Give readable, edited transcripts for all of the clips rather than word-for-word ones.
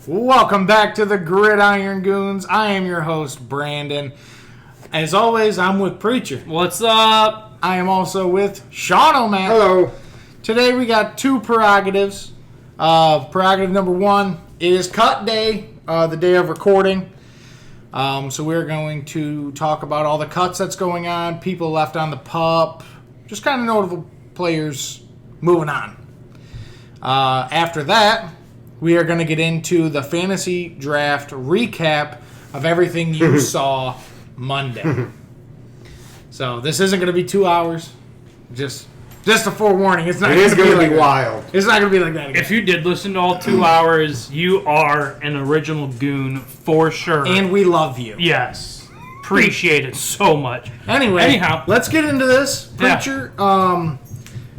Welcome back to the Gridiron Goons. I am your host, Brandon. As always, I'm with Preacher. What's up? I am also with Sean O'Mac. Hello. Today we got two prerogatives. Prerogative number one, it is cut day, the day of recording. So we're going to talk about all the cuts that's going on, people left on the pup, just kind of notable players moving on. After that, we are going to get into the fantasy draft recap of everything you saw Monday. So this isn't going to be 2 hours. Just a forewarning. It's not going to be wild. It's not going to be like that again. If you did listen to all 2 hours, you are an original goon for sure. And we love you. Yes. Appreciate it so much. Anyhow, let's get into this. Preacher,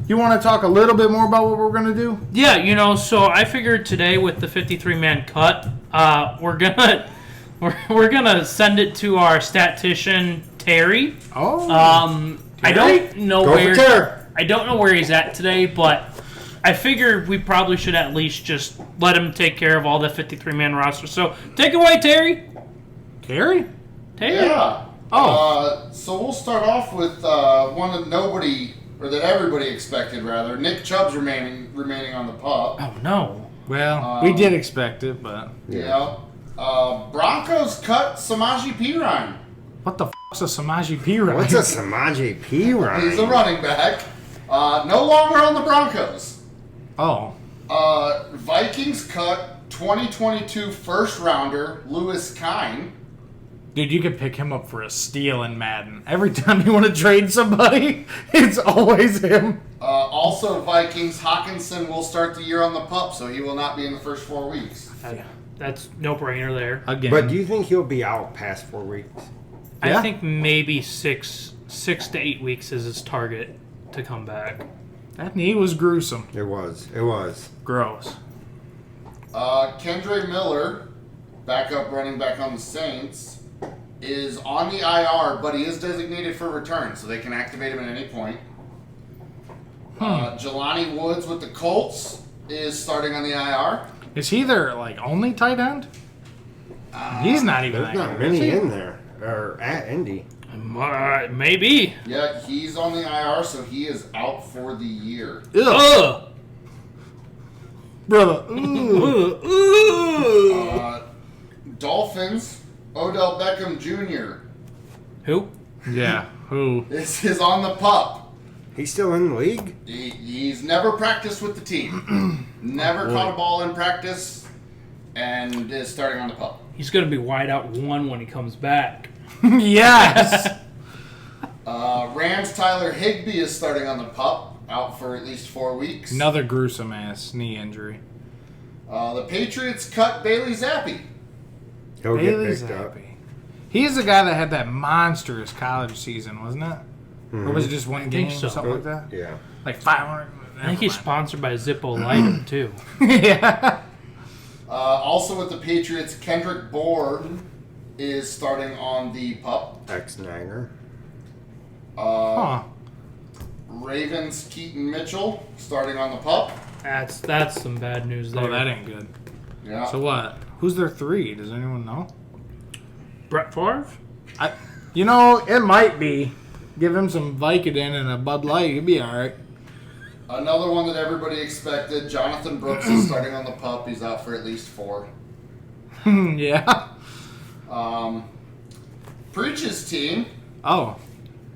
you want to talk a little bit more about what we're going to do? Yeah, so I figured today with the 53-man cut, we're gonna send it to our statistician Terry. Oh. I don't know I don't know where he's at today, but I figured we probably should at least just let him take care of all the 53-man roster. So take it away, Terry. Terry? Yeah. Oh. So we'll start off with one that everybody expected, rather. Nick Chubb's remaining on the pup. Oh no. Well, we did expect it, but... Yeah. Broncos cut Samaje Perine. What the f***'s a Samaje Perine? What's a Samaje Perine? He's a running back. No longer on the Broncos. Oh. Vikings cut 2022 first rounder Lewis Kine. Dude, you could pick him up for a steal in Madden. Every time you want to trade somebody, it's always him. Also, Vikings, Hawkinson will start the year on the pup, so he will not be in the first 4 weeks. That's no-brainer there. Again. But do you think he'll be out past 4 weeks? Yeah. I think maybe six to 8 weeks is his target to come back. That knee was gruesome. It was. Gross. Kendre Miller, backup running back on the Saints, is on the IR, but he is designated for return, so they can activate him at any point. Jelani Woods with the Colts is starting on the IR. Is he their, only tight end? He's not even There's that not good, is many he? in there. Or at Indy. Maybe. Yeah, he's on the IR, so he is out for the year. Ugh. Brother. Ooh. Dolphins, Odell Beckham Jr. Who? Yeah. Who? This is on the pup. He's still in the league? He's never practiced with the team. Never caught a ball in practice, and is starting on the pup. He's going to be wide out one when he comes back. Yes. Rams Tyler Higbee is starting on the pup, out for at least 4 weeks. Another gruesome ass knee injury. The Patriots cut Bailey Zappi. He'll Bailey get picked up. Zappi. He's the guy that had that monstrous college season, wasn't it? Or was it just one game so. or something like that? Yeah. Like 500. I think he's sponsored by Zippo Lighter, too. Yeah. Also with the Patriots, Kendrick Bourne is starting on the pup. Ex-Niner. Ravens Keaton Mitchell starting on the pup. That's some bad news there. Oh, that ain't good. Yeah. So what? Who's their three? Does anyone know? Brett Favre? It might be. Give him some Vicodin and a Bud Light. He'll be all right. Another one that everybody expected, Jonathan Brooks is starting on the pup. He's out for at least 4. Yeah. Preach's team, Oh.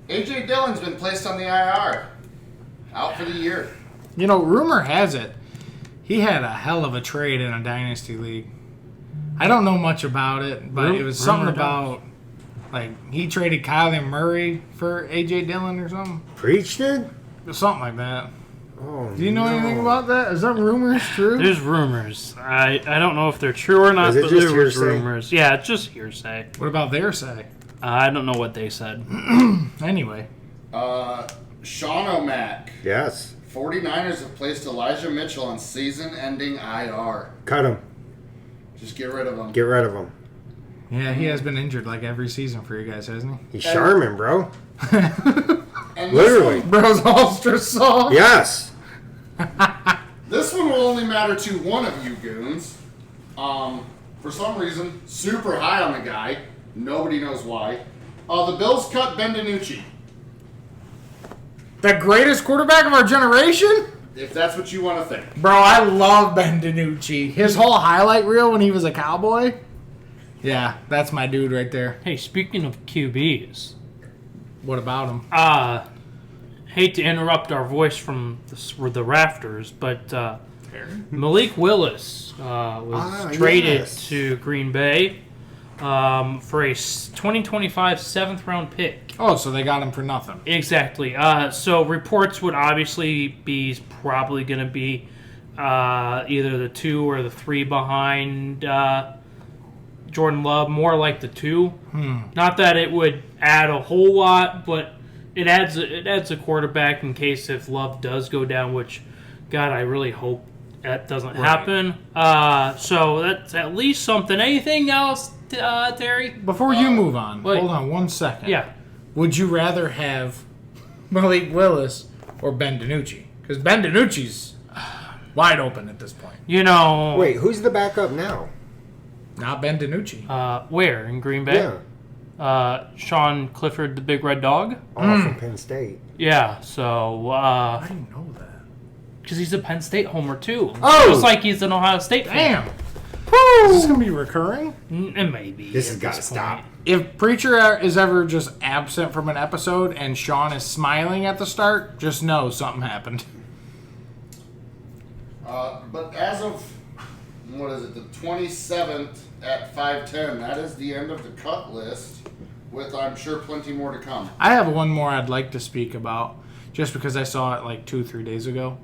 A.J. Dillon's been placed on the IR. Out for the year. Rumor has it he had a hell of a trade in a dynasty league. I don't know much about it, but it was something about he traded Kyler Murray for A.J. Dillon or something. Preach did? Something like that. Oh, Do you know anything about that? Is that rumors true? There's rumors. I don't know if they're true or not, Is it but just there was hearsay? rumors. Yeah, it's just hearsay. What about their say? I don't know what they said. Anyway. Sean O'Mac. Yes. 49ers have placed Elijah Mitchell on season-ending IR. Cut him. Just get rid of him. Get rid of him. Yeah, he has been injured every season for you guys, hasn't he? He's Charmin, bro. And Literally. Bro's all stressed off. Yes. This one will only matter to one of you goons. For some reason, super high on the guy. Nobody knows why. The Bills cut Ben DiNucci. The greatest quarterback of our generation? If that's what you want to think. Bro, I love Ben DiNucci. His whole highlight reel when he was a Cowboy. Yeah, that's my dude right there. Hey, speaking of QBs, What about him? hate to interrupt our voice from the rafters, but Malik Willis was traded to Green Bay for a 2025 7th-round pick. Oh, so they got him for nothing. Exactly. So reports would obviously be probably going to be either the 2 or the 3 behind Jordan Love, more like the 2. Not that it would add a whole lot, but it adds a quarterback in case if Love does go down, which, God, I really hope that doesn't happen. So that's at least something. Anything else, Terry? Before you move on, wait. hold on 1 second. Yeah. Would you rather have Malik Willis or Ben DiNucci? Because Ben DiNucci's wide open at this point. You know. Wait, who's the backup now? Not Ben DiNucci. Where? In Green Bay? Yeah. Sean Clifford, the big red dog? From Penn State. Yeah, so. I didn't know that. Because he's a Penn State homer, too. Oh! Just like he's an Ohio State fan. Damn. Is this going to be recurring? Maybe. This has at got to point. stop. If Preacher is ever just absent from an episode and Sean is smiling at the start, just know something happened. But as of, what is it, the 27th at 5:10, that is the end of the cut list, with, I'm sure, plenty more to come. I have one more I'd like to speak about, just because I saw it like 2-3 days ago.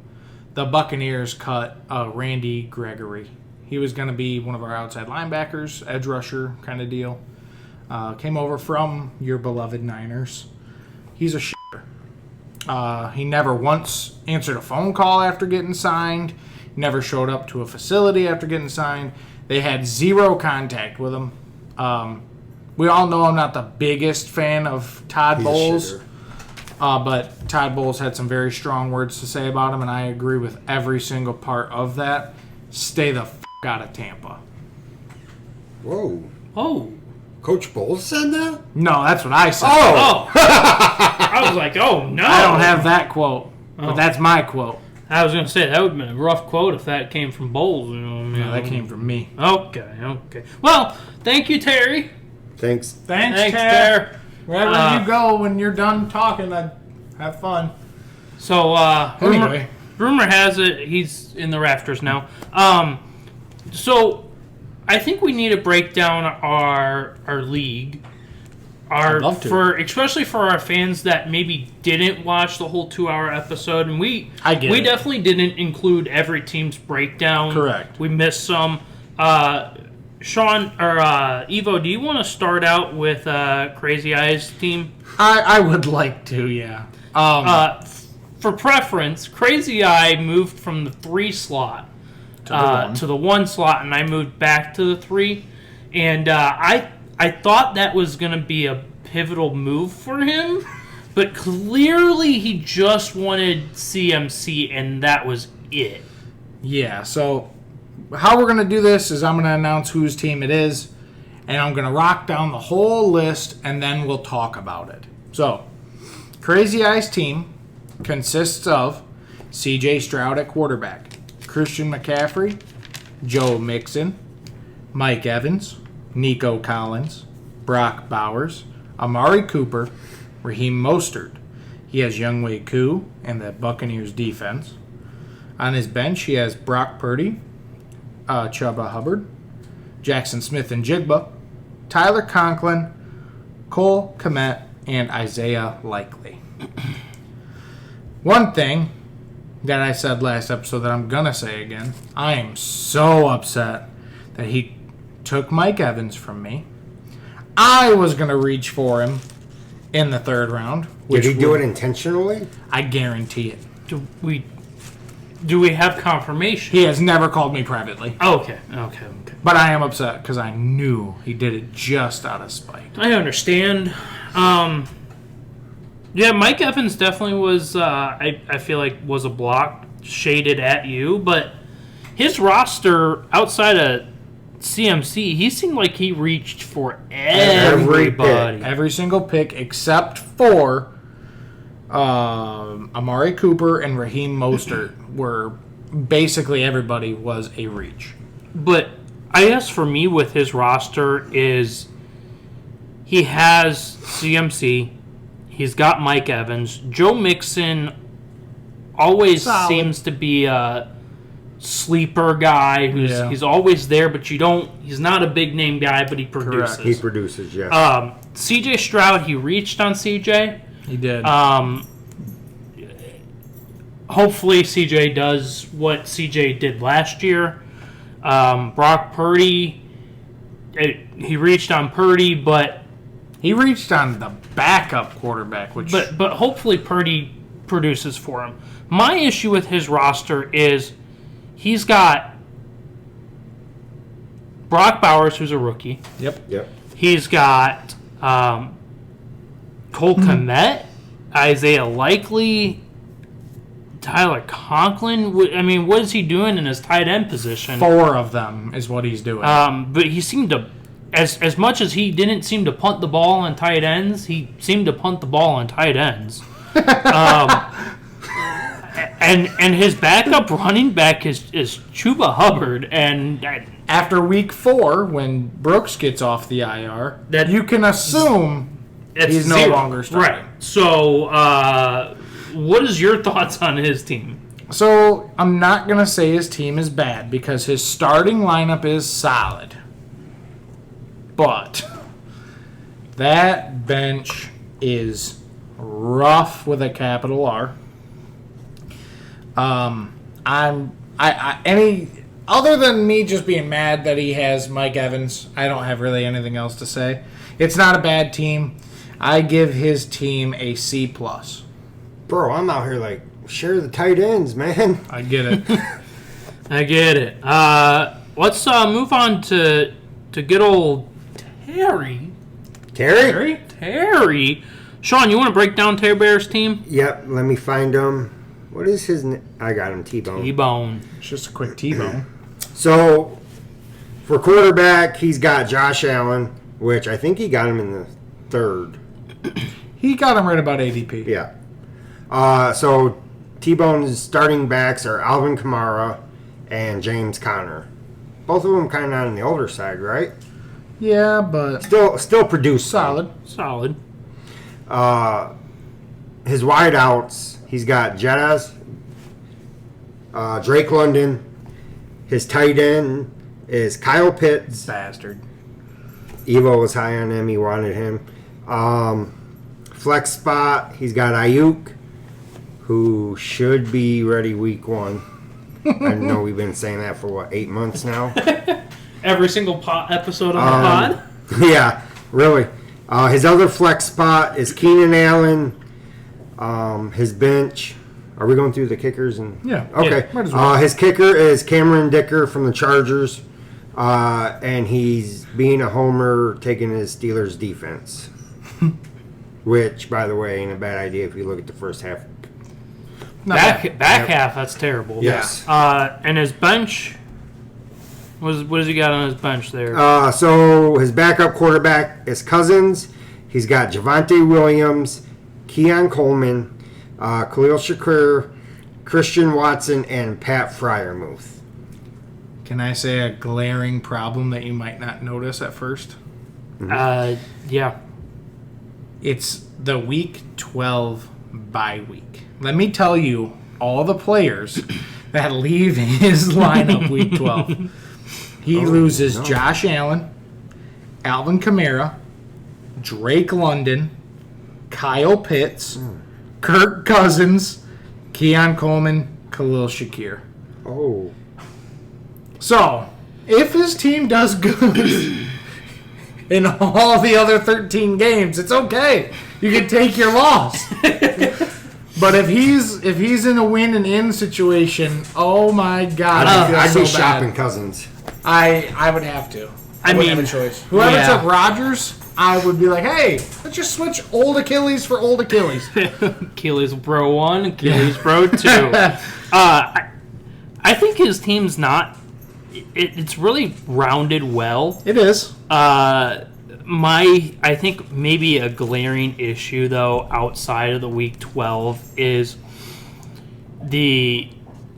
The Buccaneers cut Randy Gregory. He was going to be one of our outside linebackers, edge rusher kind of deal. Came over from your beloved Niners. He's a shitter. He never once answered a phone call after getting signed. Never showed up to a facility after getting signed. They had zero contact with him. We all know I'm not the biggest fan of Todd Bowles. But Todd Bowles had some very strong words to say about him, and I agree with every single part of that. Stay the f*** out of Tampa. Whoa. Oh. Coach Bowles said that? No, that's what I said. Oh. I was like, oh, no. I don't have that quote, but that's my quote. I was going to say, that would have been a rough quote if that came from Bowles. You know what I mean? No, that came from me. Okay. Well, thank you, Terry. Thanks. Thanks, Terry. Wherever you go when you're done talking, have fun. So, Anyway. rumor has it he's in the rafters now. So, I think we need to break down our league. I'd love to. Especially for our fans that maybe didn't watch the whole 2-hour episode, and we definitely didn't include every team's breakdown. Correct. We missed some. Sean or Evo, do you want to start out with Crazy Eyes team? I would like to, yeah. For preference, Crazy Eye moved from the 3 slot to the 1 slot, and I moved back to the 3. And I thought that was going to be a pivotal move for him, but clearly he just wanted CMC, and that was it. Yeah, so how we're going to do this is I'm going to announce whose team it is, and I'm going to rock down the whole list, and then we'll talk about it. So, Crazy Eyes team consists of C.J. Stroud at quarterback, Christian McCaffrey, Joe Mixon, Mike Evans, Nico Collins, Brock Bowers, Amari Cooper, Raheem Mostert. He has Younghoe Koo and the Buccaneers defense. On his bench, he has Brock Purdy, Chuba Hubbard, Jackson Smith and Jigba, Tyler Conklin, Cole Kmet, and Isaiah Likely. One thing that I said last episode that I'm going to say again, I am so upset that he took Mike Evans from me. I was going to reach for him in the 3rd round. Did he do it intentionally? I guarantee it. Do we have confirmation? He has never called me privately. Okay. But I am upset because I knew he did it just out of spite. I understand. Yeah, Mike Evans definitely was, I feel like, was a block shaded at you, but his roster outside of CMC, he seemed like he reached for Every everybody. Every single pick except for Amari Cooper and Raheem Mostert were basically everybody was a reach. But I guess for me with his roster is he has CMC, he's got Mike Evans, Joe Mixon always Solid. seems to be a sleeper guy who's he's always there, but he's not a big name guy, but he produces. Correct. He produces, yes. CJ Stroud, he reached on CJ. He did. Hopefully CJ does what CJ did last year. Brock Purdy, he reached on Purdy, but he reached on the backup quarterback, which but hopefully Purdy produces for him. My issue with his roster is he's got Brock Bowers, who's a rookie. Yep. He's got Cole Kmet, Isaiah Likely, Tyler Conklin. I mean, what is he doing in his tight end position? 4 of them is what he's doing. But he seemed to, as much as he didn't seem to punt the ball on tight ends, he seemed to punt the ball on tight ends. And his backup running back is Chuba Hubbard, and after week 4, when Brooks gets off the IR, That- you can assume it's he's no zero. longer starting. Right. So, what is your thoughts on his team? So I'm not going to say his team is bad because his starting lineup is solid. But that bench is rough with a capital R. Any other than me just being mad that he has Mike Evans, I don't have really anything else to say. It's not a bad team. I give his team a C+. Bro, I'm out here like, share the tight ends, man. I get it. I get it. Let's move on to good old Terry. Terry? Terry. Sean, you want to break down Terry Bear's team? Yep, let me find him. What is his name? I got him, T-Bone. T-Bone. It's just a quick T-bone. So, for quarterback, he's got Josh Allen, which I think he got him in the 3rd. He got him right about ADP. Yeah. So, T-Bone's starting backs are Alvin Kamara and James Conner. Both of them kind of on the older side, right? Yeah, but Still produced. solid. Solid. His wideouts, he's got Jettas, Drake London. His tight end is Kyle Pitts. Bastard. Evo was high on him. He wanted him. Flex spot, he's got Ayuk, who should be ready week 1. I know we've been saying that for, 8 months now? Every single episode on the pod? Yeah, really. His other flex spot is Keenan Allen. His bench. Are we going through the kickers? Yeah. Okay. Yeah, might as well. His kicker is Cameron Dicker from the Chargers. And he's being a homer, taking his Steelers defense. Which, by the way, ain't a bad idea if you look at the first half. Back half, that's terrible. Yes. And his bench, what does he got on his bench there? So his backup quarterback is Cousins. He's got Javonte Williams, Keon Coleman, Khalil Shakir, Christian Watson, and Pat Freiermuth. Can I say a glaring problem that you might not notice at first? Yeah. It's the week 12 bye week. Let me tell you all the players that leave his lineup week 12. He loses Josh Allen, Alvin Kamara, Drake London, Kyle Pitts, Kirk Cousins, Keon Coleman, Khalil Shakir. Oh. So, if his team does good in all the other 13 games, it's okay. You can take your loss. But if he's in a win and in situation, oh my God, I feel I'd so be bad. shopping Cousins. I would have to. I mean, wouldn't have a choice. Whoever yeah. took Rodgers, I would be like, hey, let's just switch old Achilles for old Achilles. Achilles Bro 1, Achilles Bro 2. I think his team's not... it's really rounded well. It is. I think maybe a glaring issue though outside of the Week 12 is the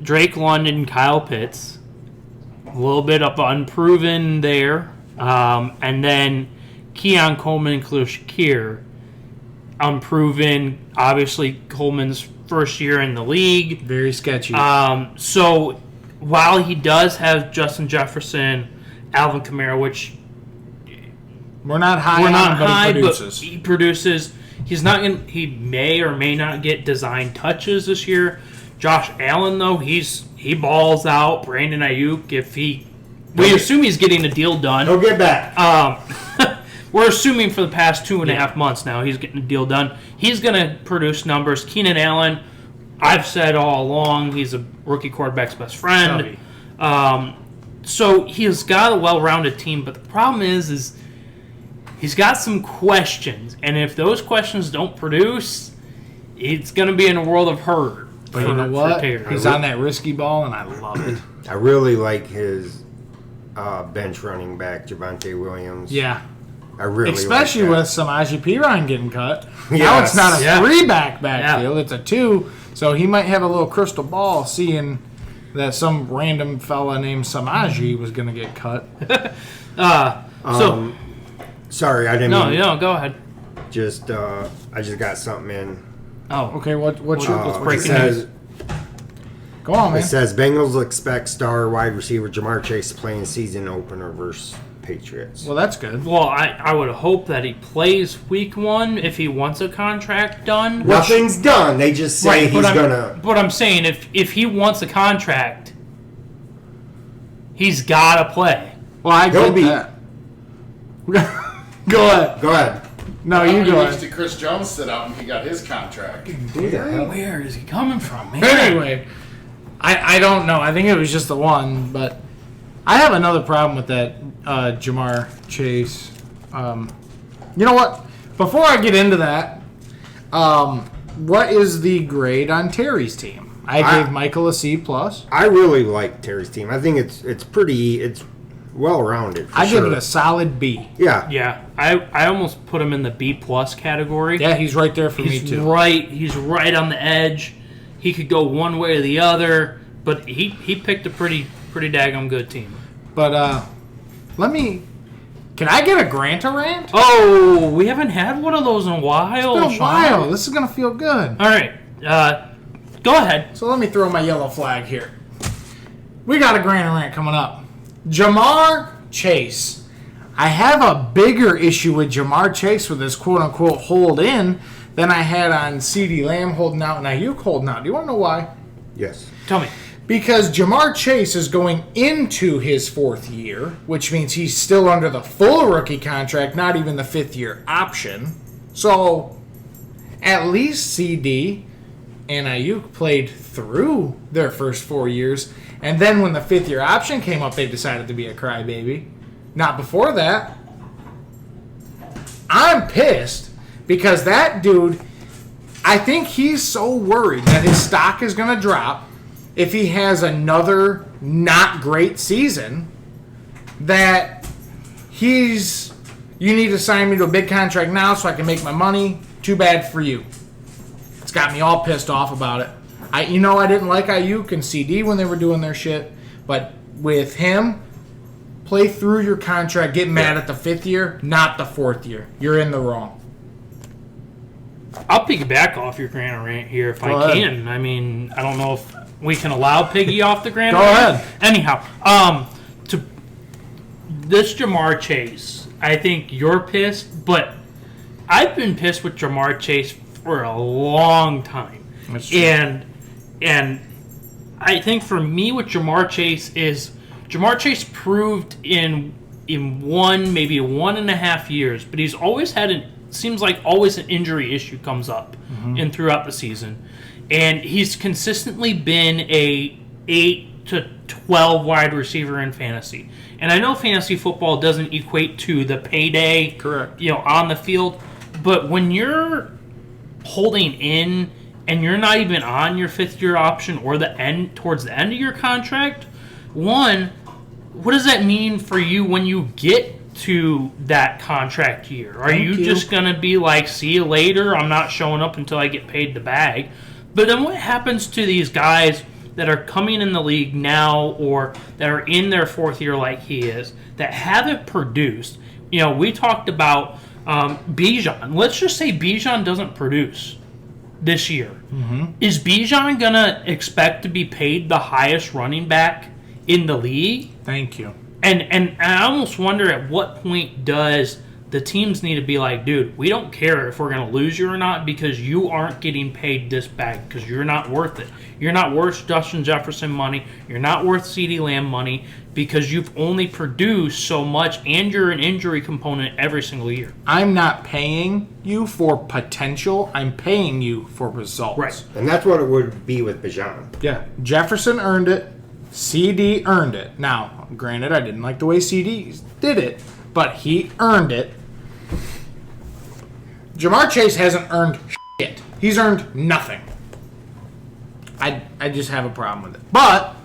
Drake London, Kyle Pitts, a little bit of unproven there, and then Keon Coleman and Khalil Shakir, unproven. Obviously, Coleman's first year in the league. Very sketchy. So while he does have Justin Jefferson, Alvin Kamara, which we're not high we're on not him, but high, he produces. but he produces. He's not going. He may or may not get design touches this year. Josh Allen, though, he balls out. Brandon Ayuk, we assume he's getting a deal done. He'll get back. We're assuming for the past 2.5 months now he's getting a deal done. He's going to produce numbers. Keenan Allen, I've said all along, he's a rookie quarterback's best friend. So he's got a well-rounded team, but the problem is he's got some questions, and if those questions don't produce, it's going to be in a world of hurt. But you know what? He's on that risky ball, and I love it. I really like his bench running back, Javonte Williams. Yeah. I really Especially like that. with Samaje Perine getting cut. Now Yes. it's not a Yeah. 3-back backfield, it's a 2. So he might have a little crystal ball seeing that some random fella named Samaje was going to get cut. Sorry, I didn't. No, mean, go ahead. I just got something in. Oh, Okay, what's your let's It break says, Go on, man. it says Bengals expect star wide receiver Jamar Chase to play in season opener versus Patriots. Well, that's good. Well, I would hope that he plays Week 1 if he wants a contract done. Nothing's done. They just say he's but gonna. But I'm saying if he wants a contract, he's got to play. Well, I He'll get be- that. Go ahead. Go ahead. No, you He go reached ahead. to Chris Jones sit out and he got his contract. Where is he coming from, man? Anyway, I don't know. I think it was just the one, but I have another problem with that Jamar Chase. You know what? Before I get into that, what is the grade on Terry's team? I gave Michael a C+. I really like Terry's team. I think it's well rounded. I give it a solid B. Yeah. Yeah, I almost put him in the B+ category. Yeah, he's right there for me He's too. He's right on the edge. He could go one way or the other, but he picked a pretty daggum good team. But can I get a Grant-a-rant? Oh, we haven't had one of those in a while. It's been a Sean. while. This is gonna feel good. All right, go ahead. So let me throw my yellow flag here. We got a Grant-a-rant coming up. Jamar Chase. I have a bigger issue with Jamar Chase with his quote-unquote hold in than I had on CeeDee Lamb holding out and Ayuk holding out. Do you want to know why? Yes. Tell me. Because Jamar Chase is going into his 4th year, which means he's still under the full rookie contract, not even the 5th-year option. So at least CD and Ayuk played through their first 4 years, and then when the 5th-year option came up, they decided to be a crybaby. Not before that. I'm pissed because that dude, I think he's so worried that his stock is going to drop if he has another not great season that you need to sign me to a big contract now so I can make my money. Too bad for you. It's got me all pissed off about it. I didn't like Ayuk and CD when they were doing their shit, but with him, play through your contract, get mad at the 5th year, not the 4th year. You're in the wrong. I'll piggyback off your Grant-a-rant here if Go I ahead. can. I mean, I don't know if we can allow Piggy off the Grant. Go ahead. Anyhow, to this Jamar Chase, I think you're pissed, but I've been pissed with Jamar Chase for a long time. That's true. And I think for me, what Jamar Chase proved in 1, maybe 1.5 years, but he's always had seems like always an injury issue comes up in throughout the season. And he's consistently been a 8 to 12 wide receiver in fantasy. And I know fantasy football doesn't equate to the payday, Correct. On the field, but when you're holding in and you're not even on your 5th year option or towards the end of your contract, one, what does that mean for you when you get to that contract year? Are you just going to be like, see you later, I'm not showing up until I get paid the bag? But then what happens to these guys that are coming in the league now or that are in their fourth year like he is, that haven't produced? You know, we talked about Bijan. Let's just say Bijan doesn't produce this year. Mm-hmm. Is Bijan going to expect to be paid the highest running back in the league? Thank you. And I almost wonder at what point does the teams need to be like, dude, we don't care if we're going to lose you or not because you aren't getting paid this bag because you're not worth it. You're not worth Justin Jefferson money. You're not worth CeeDee Lamb money because you've only produced so much and you're an injury component every single year. I'm not paying you for potential. I'm paying you for results. Right. And that's what it would be with Bijan. Yeah. Jefferson earned it. CD earned it. Now, granted, I didn't like the way CD did it, but he earned it. Jamar Chase hasn't earned shit. He's earned nothing. I just have a problem with it. But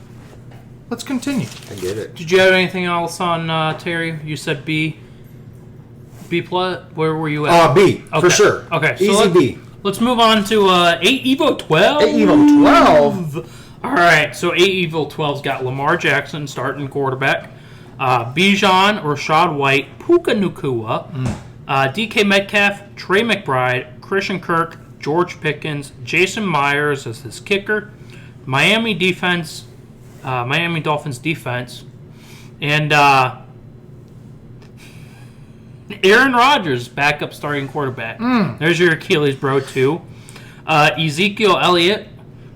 let's continue. I get it. Did you have anything else on Terry? You said B plus. Where were you at? B, okay. for sure. Okay, so easy B. Let's move on to 8 Evo 12. 8 Evo 12. All right, so 8 Evo 12's got Lamar Jackson starting quarterback, Bijan, Rashad White, Puka Nacua, DK Metcalf, Trey McBride, Christian Kirk, George Pickens, Jason Myers as his kicker, Miami Dolphins defense, and Aaron Rodgers, backup starting quarterback. There's your Achilles bro too. Ezekiel Elliott,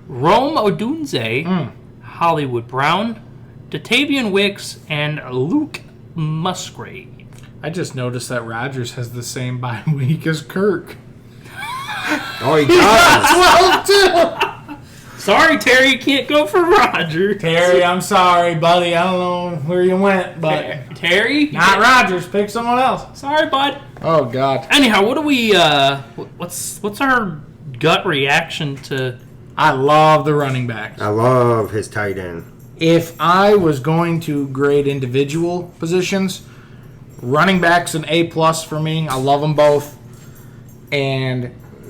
Rome Odunze, Hollywood Brown, Datavian Wicks, and Luke Musgrave. I just noticed that Rodgers has the same bye week as Kirk. Oh, he does. Well, too. Sorry, Terry, you can't go for Rodgers. Terry, I'm sorry, buddy. I don't know where you went, but Terry, not Rodgers. Pick someone else. Sorry, bud. Oh God. Anyhow, what do we? What's our gut reaction to? I love the running backs. I love his tight end. If I was going to grade individual positions, running backs an A+ for me. I love them both.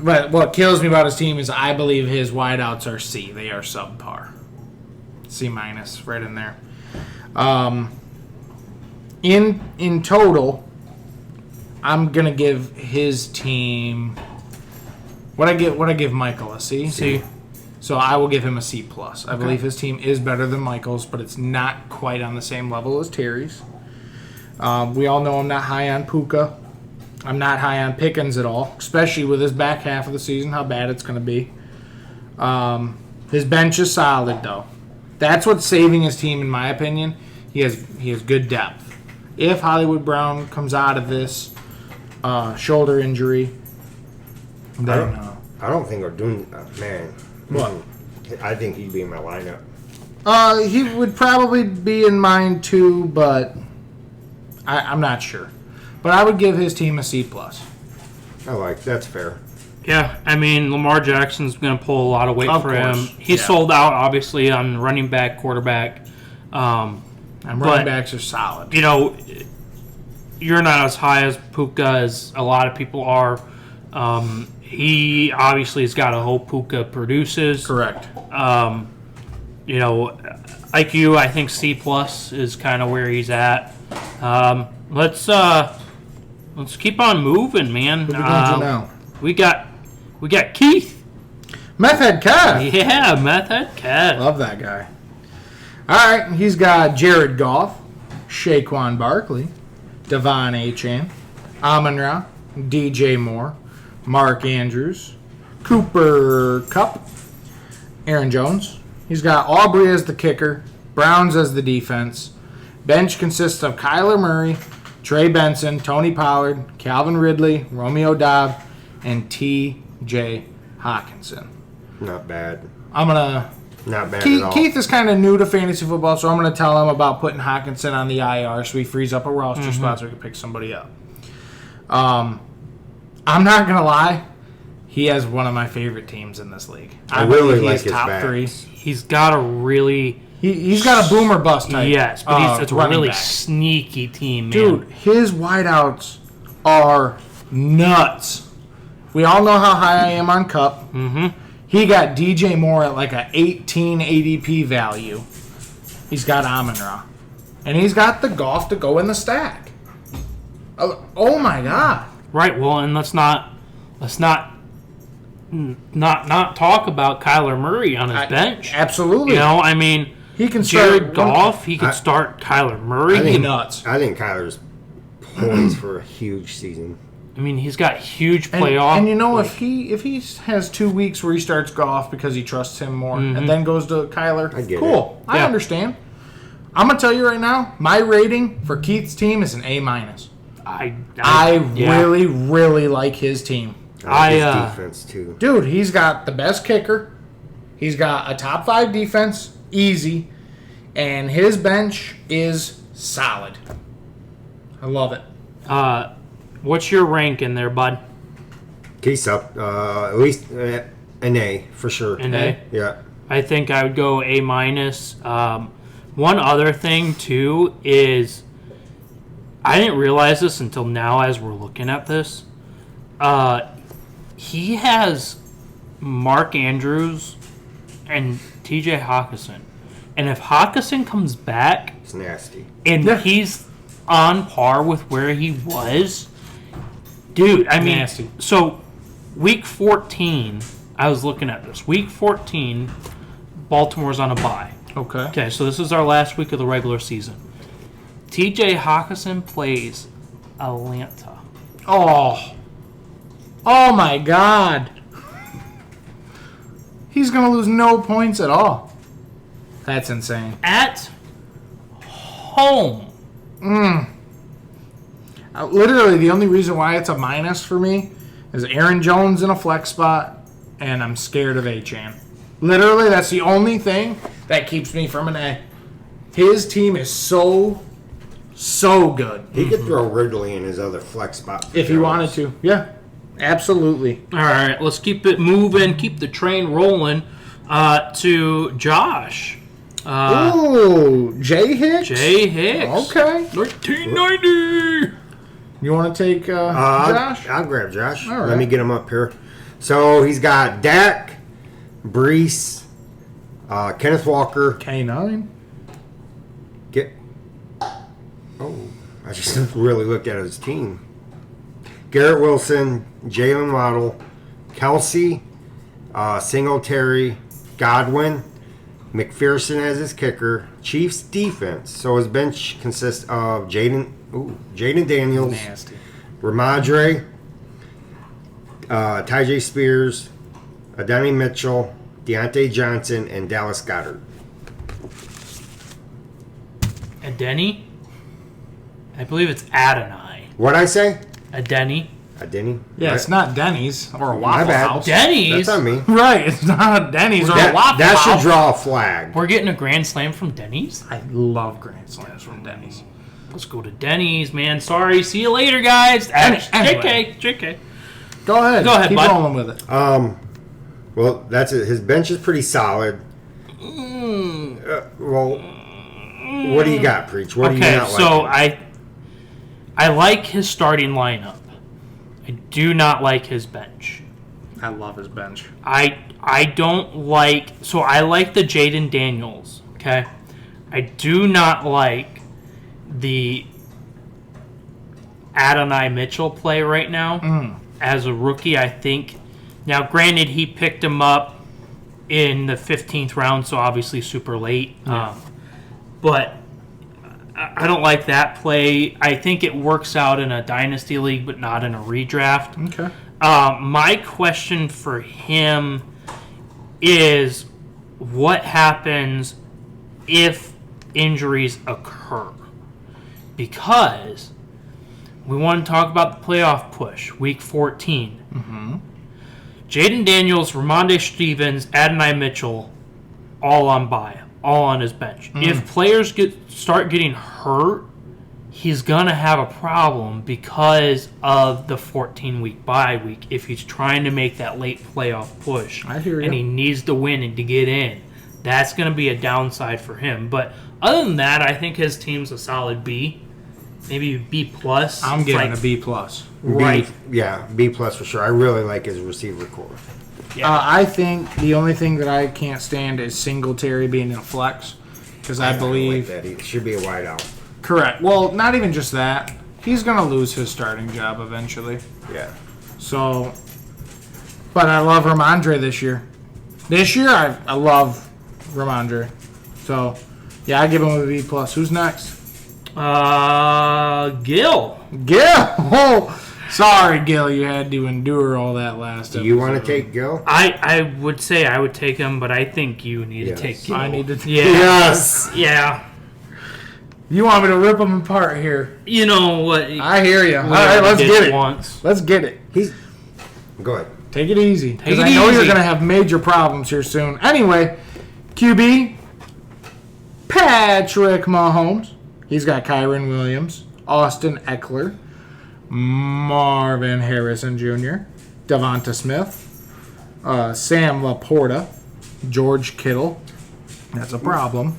But what kills me about his team is I believe his wideouts are C. They are subpar. C- right in there. In total, I'm gonna give his team. What I give Michael a C. C. So I will give him a C+. I believe his team is better than Michael's, but it's not quite on the same level as Terry's. We all know I'm not high on Puka. I'm not high on Pickens at all, especially with his back half of the season, how bad it's going to be. His bench is solid, though. That's what's saving his team, in my opinion. He has good depth. If Hollywood Brown comes out of this shoulder injury, then I don't think we're doing man. What? I think he'd be in my lineup. He would probably be in mine too, but I'm not sure. But I would give his team a C+. That's fair. Yeah, I mean, Lamar Jackson's going to pull a lot of weight Of for course, him. He's sold out, obviously, on running back, quarterback. And running backs are solid. You know, you're not as high as Puka as a lot of people are. He obviously has got to hope Puka produces. Correct. You know, like you, I think C+ is kind of where he's at. Let's keep on moving, man. What are we going to do now? We got Keith. Meth Head Kev. Yeah, Meth Head Cat. Love that guy. All right, he's got Jared Goff, Shaquan Barkley, Devon Achane, Amon-Ra, DJ Moore, Mark Andrews, Cooper Kupp, Aaron Jones. He's got Aubrey as the kicker, Browns as the defense. Bench consists of Kyler Murray, Trey Benson, Tony Pollard, Calvin Ridley, Romeo Doubs, and T.J. Hawkinson. Not bad. Not bad at all. Keith is kind of new to fantasy football, so I'm going to tell him about putting Hawkinson on the IR so he frees up a roster spot so he can pick somebody up. I'm not going to lie. He has one of my favorite teams in this league. I really believe like he's his top backs. 3. He's got a really He's got a boomer bust type. Yes, but it's a running really back. sneaky team, man. Dude, his wideouts are nuts. We all know how high I am on Cup. Mm-hmm. He got DJ Moore at like a 18 ADP value. He's got Amon-Ra. And he's got the golf to go in the stack. Oh my God. Right, well, and let's not talk about Kyler Murray on his bench. Absolutely. You know, I mean, he can start Jared Goff, he could start Kyler Murray. I think, nuts. I think Kyler's poised for a huge season. I mean, he's got huge playoff. And you know, if he has 2 weeks where he starts Goff because he trusts him more, and then goes to Kyler, I get cool. it. I Yeah. understand. I'm gonna tell you right now, my rating for Keith's team is an A-. I really, really like his team. I like his defense, too. Dude, he's got the best kicker. He's got a top 5 defense, easy, and his bench is solid. I love it. What's your rank in there, bud? Case up. At least an A, for sure. An A? Yeah. I think I would go A-. One other thing, too, is I didn't realize this until now as we're looking at this. He has Mark Andrews and TJ Hawkinson. And if Hawkinson comes back It's nasty. and he's on par with where he was, dude, I mean, Nasty. so week 14, I was looking at this. Week 14, Baltimore's on a bye. Okay, so this is our last week of the regular season. TJ Hawkinson plays Atlanta. Oh my God. He's going to lose no points at all. That's insane. At home. Literally, the only reason why it's a minus for me is Aaron Jones in a flex spot, and I'm scared of Achane. Literally, that's the only thing that keeps me from an A. His team is so good. He could throw Ridley in his other flex spot. for If he Jones. wanted to. Yeah, absolutely. All right, let's keep it moving, keep the train rolling to Josh. Ooh, Jay Hicks? Jay Hicks. Okay. 1990. You want to take Josh? I'll grab Josh. All right. Let me get him up here. So he's got Dak, Brees, Kenneth Walker. K9. I just really looked at his team. Garrett Wilson, Jalen Waddle, Kelsey, Singletary, Godwin, McPherson as his kicker, Chiefs defense. So his bench consists of Jaden Daniels, Nasty. Ramadre, Tyjae Spears, Adonai Mitchell, Deontay Johnson, and Dallas Goedert. Adeni? I believe it's Adonai. What'd I say? Adeni. Denny? Yeah, it's not Denny's or a My Waffle bad. House. Denny's? That's on me. Right, it's not Denny's or a Waffle That House. should draw a flag. We're getting a grand slam from Denny's? I love Grand Slams from Denny's. Let's go to Denny's, man. Sorry. See you later, guys. Anyway. JK. Go ahead. Go ahead, Keep bud. rolling with it. Well, that's it. His bench is pretty solid. Well, what do you got, Preach? What do you Okay, not so like? I like his starting lineup. I do not like his bench. I love his bench. I don't like... So I like the Jaden Daniels, okay? I do not like the Adonai Mitchell play right now. As a rookie, I think... Now, granted, he picked him up in the 15th round, so obviously super late. But I don't like that play. I think it works out in a dynasty league, but not in a redraft. Okay. My question for him is, what happens if injuries occur? Because we want to talk about the playoff push, week 14. Jaden Daniels, Ramondre Stevens, Adonai Mitchell, all on bye, all on his bench. If players start getting hurt, he's going to have a problem because of the 14-week bye week if he's trying to make that late playoff push. I hear you. And he needs to win and to get in. That's going to be a downside for him. But other than that, I think his team's a solid B. Maybe B plus. I'm giving a B plus. Right. B plus for sure. I really like his receiver core. Yeah. I think the only thing that I can't stand is Singletary being in a flex, because I believe don't like that. He should be a wideout. correct. Well, not even just that. He's gonna lose his starting job eventually. Yeah. So, but I love Ramondre this year. This year, I love Ramondre. So, yeah, I give him a B plus. Who's next? Gil. Gil. Oh, sorry, Gil. You had to endure all that last. Do you want to episode. take Gil? I would say I would take him, but I think you need Yes. to take Gil. I need to. Yeah. Yes. Yeah. You want me to rip them apart here? You know what? I hear you. All we right, already let's did get it. Once. Let's get it. Go ahead. Take it easy. Because it I know you're easy. going to have major problems here soon. Anyway, QB, Patrick Mahomes. He's got Kyron Williams, Austin Eckler, Marvin Harrison Jr., Devonta Smith, Sam Laporta, George Kittle. That's a problem.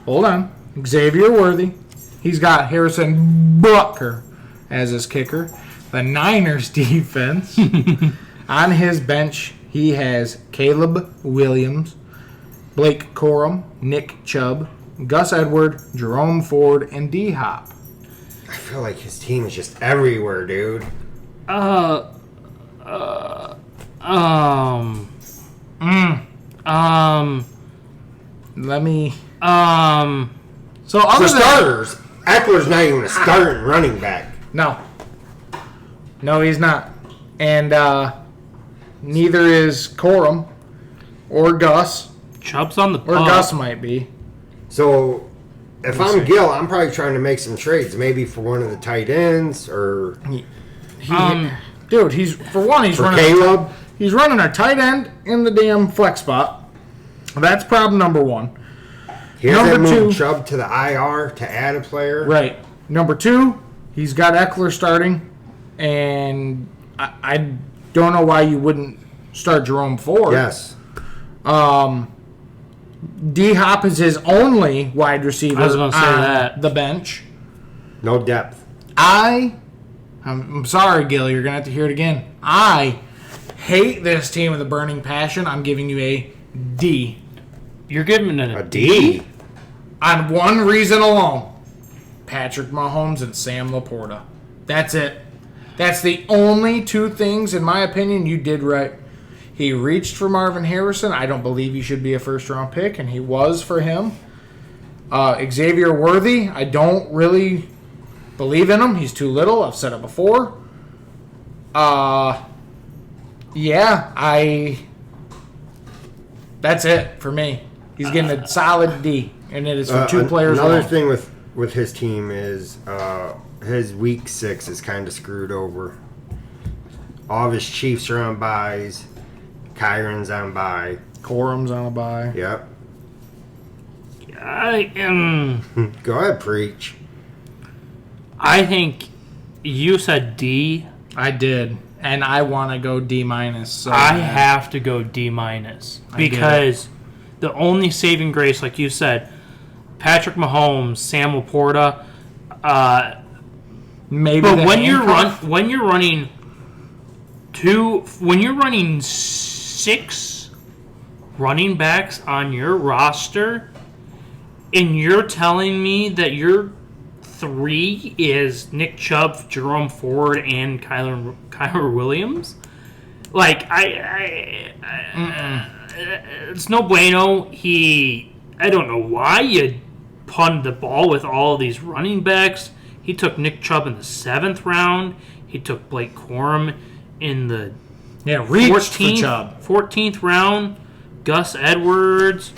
Hold on. Xavier Worthy. He's got Harrison Butker as his kicker. The Niners defense. On his bench, he has Caleb Williams, Blake Corum, Nick Chubb, Gus Edward, Jerome Ford, and D-Hop. I feel like his team is just everywhere, dude. Let me... So For other than... starters, Eckler's not even a starting running back. No. No, he's not. And neither is Corum or Gus. Chubb's on the Or pup. Gus might be. So, if I'm Gil, I'm probably trying to make some trades, maybe for one of the tight ends or Dude, he's for for running Caleb. he's running a tight end in the damn flex spot. That's problem number one. He has Number that move two- Chubb to the IR to add a player. Right. Number two, he's got Eckler starting, and I don't know why you wouldn't start Jerome Ford. Yes. D-Hop is his only wide receiver I was gonna say on that. the bench. No depth. I'm sorry, Gil. You're going to have to hear it again. I hate this team with a burning passion. I'm giving you a D. You're giving it A D. On one reason alone. Patrick Mahomes and Sam Laporta. That's it. That's the only two things, in my opinion, you did right. He reached for Marvin Harrison. I don't believe he should be a first-round pick, and he was for him. Xavier Worthy, I don't really believe in him. He's too little. I've said it before. That's it for me. He's getting a solid D, and it is for two players Another alone. thing with his team is his week 6 is kind of screwed over. All of his Chiefs are on byes. Kyron's on bye. Corum's on a bye. Yep. Go ahead, preach. I think you said D. I did, and I want to go D minus. So I have to go D minus because the only saving grace, like you said, Patrick Mahomes, Sam Laporta. maybe. But the when handcuff. when you're running 6 running backs on your roster, and you're telling me that your 3 is Nick Chubb, Jerome Ford, and Kyler Williams, like it's no bueno. I don't know why you punted the ball with all of these running backs. He took Nick Chubb in the 7th round. He took Blake Corum in the reached for Chubb. 14th round. Gus Edwards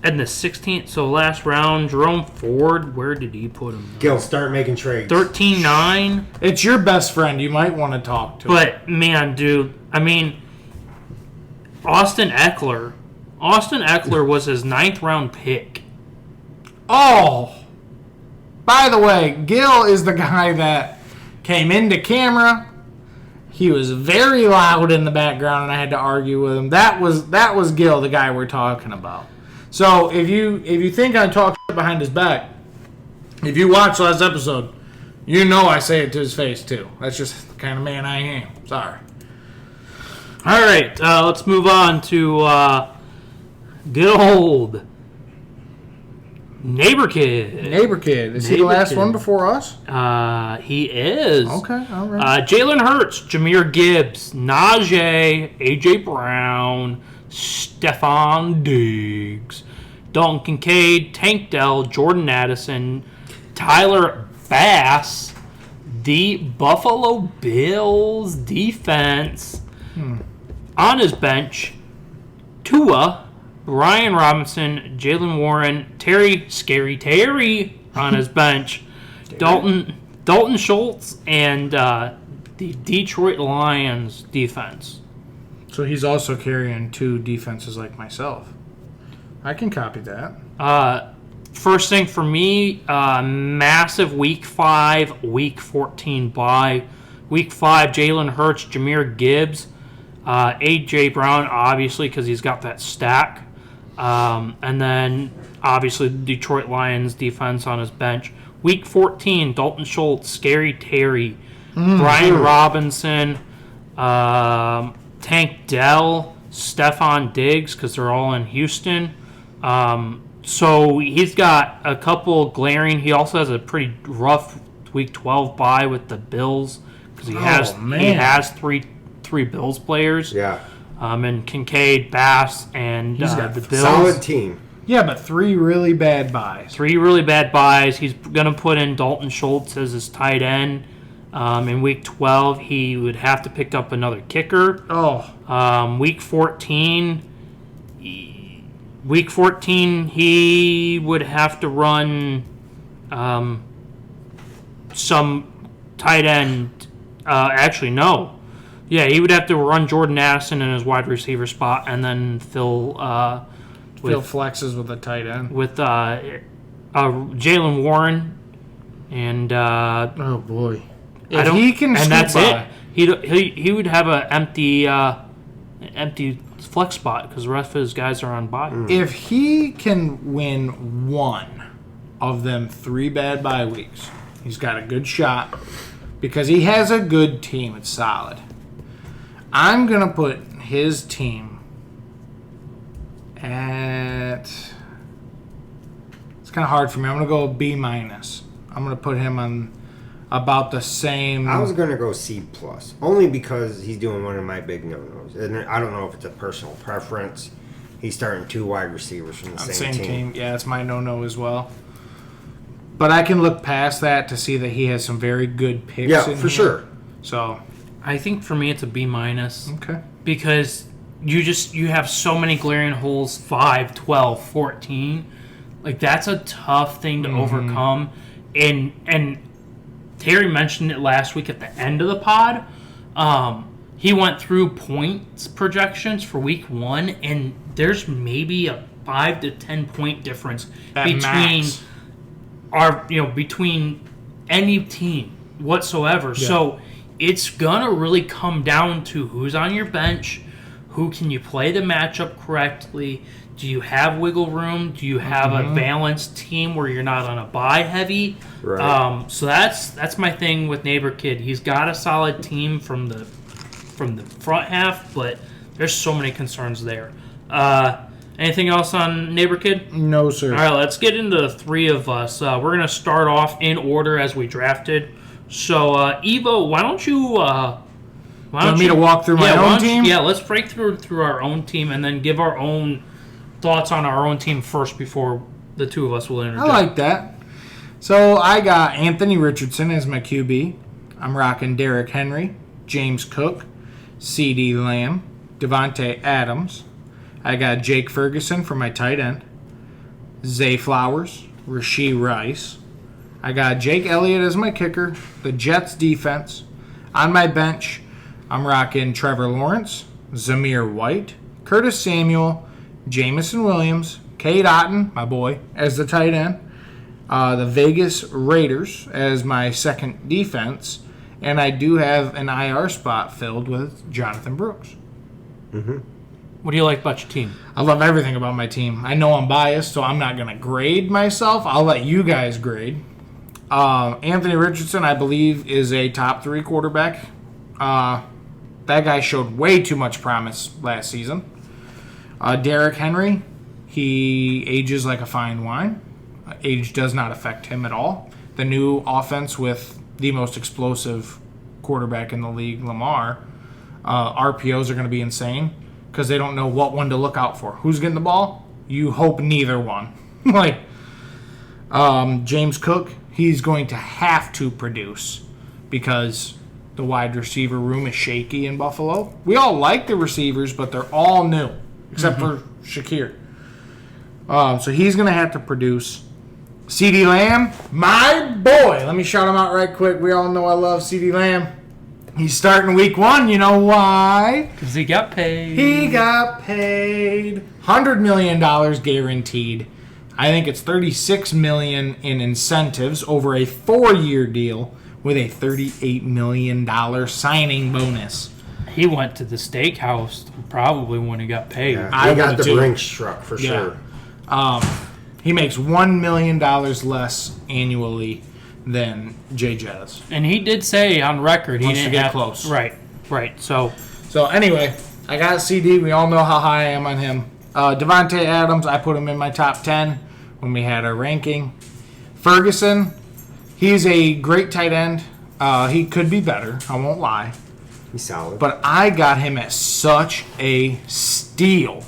in the 16th. So last round, Jerome Ford. Where did he put him? Gil, start making trades. 13-9. It's your best friend. You might want to talk to. But man, dude, I mean, Austin Eckler was his 9th round pick. Oh, by the way, Gil is the guy that came into camera. He was very loud in the background, and I had to argue with him. That was Gil, the guy we're talking about. So if you think I talk shit behind his back, if you watch last episode, you know I say it to his face too. That's just the kind of man I am. Sorry. All right, let's move on to good old Neighbor Kid. Neighbor Kid. Is he the Neighbor last Kid. one before us? He is. Okay, all right. Jalen Hurts, Jahmyr Gibbs, Najee, A.J. Brown, Stephon Diggs, Dalton Kincaid, Tank Dell, Jordan Addison, Tyler Bass, the Buffalo Bills defense. On his bench, Tua, Brian Robinson, Jalen Warren, Scary Terry on his bench, Dalton Schultz, and the Detroit Lions defense. So he's also carrying 2 defenses like myself. I can copy that. First thing for me, massive Week 5, Week 14 bye. Week 5, Jalen Hurts, Jahmyr Gibbs, A.J. Brown, obviously, because he's got that stack. And then, obviously, the Detroit Lions defense on his bench. Week 14, Dalton Schultz, Scary Terry, Brian Robinson, Tank Dell, Stephon Diggs, because they're all in Houston. So he's got a couple glaring. He also has a pretty rough Week 12 bye with the Bills, because he has three Bills players. Yeah. And Kincaid, Bass, and He's got the the Bills. Solid team. Yeah, but 3 really bad buys. 3 really bad buys. He's going to put in Dalton Schultz as his tight end. In Week 12, he would have to pick up another kicker. Week 14, he would have to run some tight end. Actually, no. Yeah, he would have to run Jordan Addison in his wide receiver spot, and then Phil flexes with a tight end. with Jalen Warren, and Oh boy! I If don't, he can and scoot that's by, it. He would have an empty flex spot because the rest of his guys are on bye. if he can win one of them 3 bad bye weeks, he's got a good shot because he has a good team. It's solid. I'm gonna put his team at. It's kind of hard for me. I'm gonna go B-. I'm gonna put him on about the same. I was going to go C+, only because he's doing one of my big no-nos. And I don't know if it's a personal preference. He's starting 2 wide receivers from the same team. Yeah, it's my no-no as well. But I can look past that to see that he has some very good picks. Yeah, in for here. sure. So I think for me it's a B-, Okay. because you have so many glaring holes, 5, 12, 14. Like, that's a tough thing to overcome. And Terry mentioned it last week at the end of the pod. He went through points projections for week 1, and there's maybe a 5 to 10 point difference between any team whatsoever. Yeah. So it's gonna really come down to who's on your bench, who can you play the matchup correctly. Do you have wiggle room? Do you have a balanced team where you're not on a bye heavy? Right. So that's my thing with Neighbor Kid. He's got a solid team from the front half, but there's so many concerns there. Anything else on Neighbor Kid? No, sir. All right, let's get into the 3 of us. We're going to start off in order as we drafted. So, Evo, why don't you... Want me to walk through my own team? Yeah, let's break through our own team and then give our own thoughts on our own team first before the 2 of us will interject. I like that. So I got Anthony Richardson as my QB. I'm rocking Derrick Henry, James Cook, CeeDee Lamb, Devontae Adams. I got Jake Ferguson for my tight end, Zay Flowers, Rashee Rice. I got Jake Elliott as my kicker, the Jets defense. On my bench, I'm rocking Trevor Lawrence, Zamir White, Curtis Samuel, Jamison Williams, Cade Otton, my boy, as the tight end, the Vegas Raiders as my second defense, And I do have an IR spot filled with Jonathan Brooks. What do you like about your team? I love everything about my team. I know I'm biased, so I'm not going to grade myself. I'll let you guys grade. Anthony Richardson, I believe, is a top 3 quarterback. That guy showed way too much promise last season. Derrick Henry, he ages like a fine wine. Age does not affect him at all. The new offense with the most explosive quarterback in the league, Lamar, RPOs are going to be insane because they don't know what one to look out for. Who's getting the ball? You hope neither one. James Cook, he's going to have to produce because the wide receiver room is shaky in Buffalo. We all like the receivers, but they're all new, except for Shakir. So he's going to have to produce. CeeDee Lamb, my boy. Let me shout him out right quick. We all know I love CeeDee Lamb. He's starting week 1. You know why? Because he got paid. He got paid $100 million guaranteed. I think it's $36 million in incentives over a 4-year deal with a $38 million signing bonus. He went to the steakhouse probably when he got paid. Yeah, I he got would the too. Brinks truck for sure. He makes $1 million less annually than Jay Jettis. And he did say on record he Wants to didn't get have close. Right. So Anyway, I got CD. We all know how high I am on him. Devontae Adams, I put him in my top 10 when we had our ranking. Ferguson, he's a great tight end. He could be better, I won't lie. He's solid. But I got him at such a steal.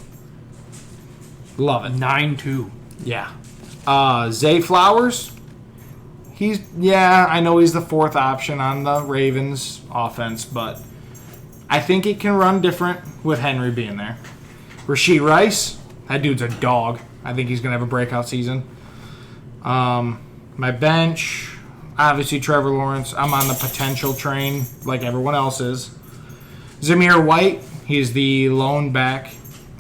Love it. 9-2. Yeah. Zay Flowers, I know he's the 4th option on the Ravens offense, but I think he can run different with Henry being there. Rashee Rice, that dude's a dog. I think he's going to have a breakout season. My bench, obviously Trevor Lawrence. I'm on the potential train like everyone else is. Zamir White, he's the lone back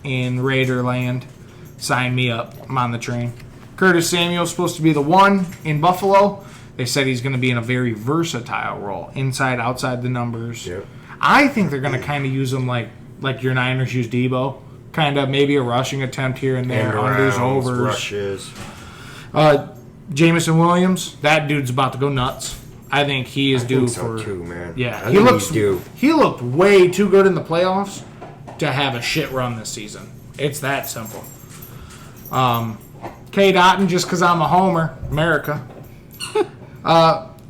in Raider land. Sign me up. I'm on the train. Curtis Samuel's supposed to be the 1 in Buffalo. They said he's going to be in a very versatile role, inside, outside the numbers. Yep. I think they're going to kind of use him like your Niners use Debo. Kind of maybe a rushing attempt here and there, unders, overs. Rushes. Jameson Williams, that dude's about to go nuts. I think he is due so for. too, man. Yeah, I think he's due. He looked way too good in the playoffs to have a shit run this season. It's that simple. K. Dotton, just because I'm a homer, America.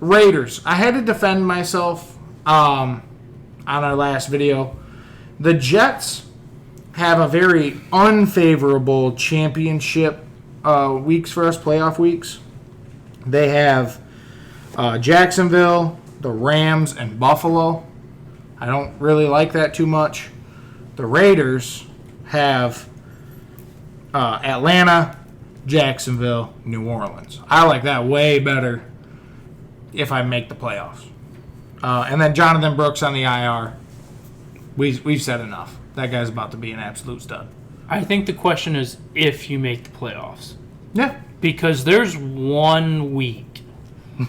Raiders, I had to defend myself on our last video. The Jets have a very unfavorable championship weeks for us, playoff weeks. They have Jacksonville, the Rams, and Buffalo. I don't really like that too much. The Raiders have Atlanta, Jacksonville, New Orleans. I like that way better if I make the playoffs. And then Jonathan Brooks on the IR. We've said enough. That guy's about to be an absolute stud. I think the question is if you make the playoffs. Yeah. Because there's 1 week.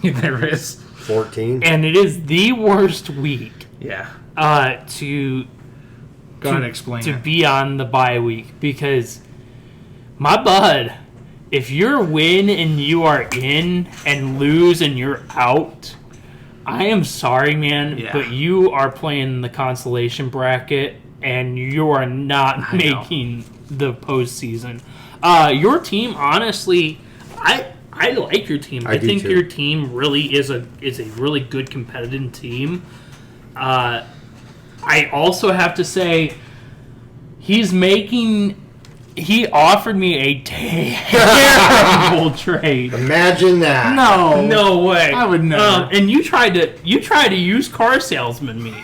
There is. 14. And it is the worst week Yeah. to Go ahead and explain to it. be on the bye week. Because, my bud, if you're win and you are in and lose and you're out, I am sorry, man, Yeah. but you are playing the consolation bracket and you are not making the postseason. Your team, honestly, I like your team. I do think too. your team really is a really good competitive team. I also have to say he offered me a terrible trade. Imagine that. No way. I would never. And you tried to use car salesman me.